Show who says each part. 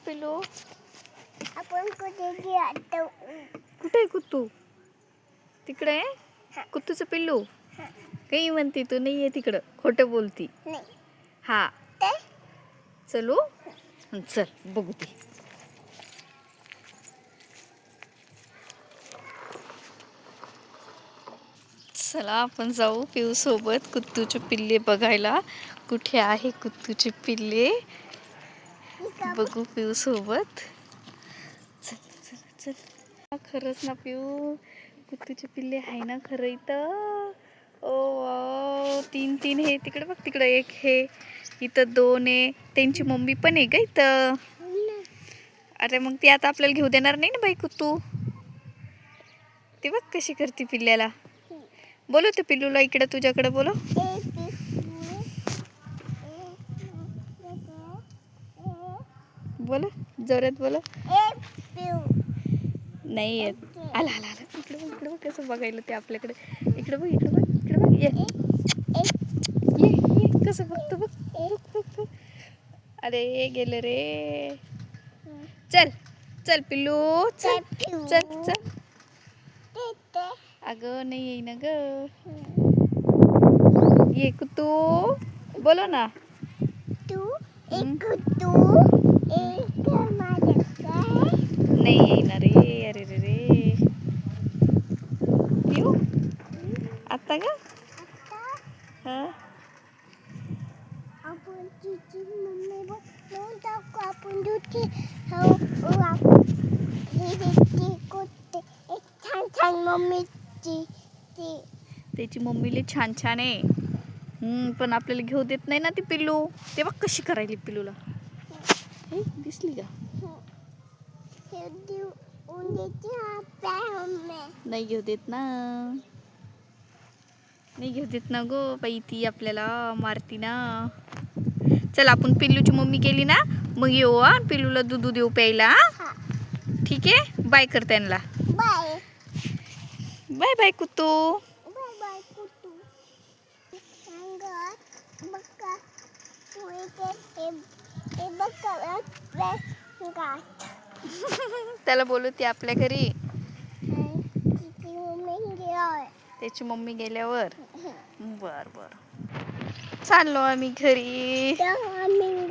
Speaker 1: पिल्लू?
Speaker 2: आपण कुठे गेलो?
Speaker 1: कुठे आहे कुत्तू? तिकडे आहे कुत्तूचं पिल्लू. काही म्हणते तू नाही आहे तिकडं, खोटं बोलती.
Speaker 2: नाही
Speaker 1: हा
Speaker 2: ते
Speaker 1: चलू चल बघू ते. चला आपण जाऊ पिऊ सोबत कुत्तूचे पिल्ले बघायला. कुठे आहे कुत्तूचे पिल्ले बघू पिऊ सोबत. चल चल चल. खरंच ना पिऊ कुत्तूचे पिल्ले आहे ना खरं इथं. ओ वाव, 3 हे तिकडे बघ, तिकडे एक हे, इथं 2 आहे. त्यांची मम्मी पण आहे का इथं? अरे मग ती आता आपल्याला घेऊ देणार नाही ना बाई कुत्तू. ती बघ कशी करते पिल्ल्याला. बोलो ते पिल्लूला इकडे तुझ्याकडे बोलो. बोलो जोरात बोलो. नाही येत. आला आला आला. इकडे बघ कसं बघायला ते आपल्याकडे. इकडे बघ इकडे बघ इकडे बघ. ये ये कसं बघतो बघ बघ बघ. अरे गेलं रे. चल चल पिल्लू चल चल चल. अगं नाही येई ना ग. ये कुत्तू बोलो ना. नाही येई ना रे. अरे रे रे पिऊ आता का? हा
Speaker 2: आपण तिची मम्मी बनवून टाकू. आपण दुसरी कुठे एक छान छान मम्मीची ती
Speaker 1: त्याची मम्मीले छान छान आहे. पण आपल्याला घेऊ देत नाही ना ती पिल्लू. ते बघ कशी करायली पिल्लूला. हे दिसली का? नाही घेऊ देत ना. नाही घेऊ देत ना गो बाई. ती आपल्याला मारती ना. चल आपण पिल्लूची मम्मी गेली ना मग येऊ. पिल्लूला दूध देऊ प्यायला. ठीक आहे. बाय कर त्यांना.
Speaker 2: बाय
Speaker 1: बाय बाय कुत्तू.
Speaker 2: बाय बाय कुटू. बघा हे बघा गाठ.
Speaker 1: त्याला बोलू ती आपल्या घरी.
Speaker 2: तिची मम्मी गेल्यावर.
Speaker 1: त्याची मम्मी गेल्यावर. बर बर चाललो आम्ही घरी.
Speaker 2: आम्ही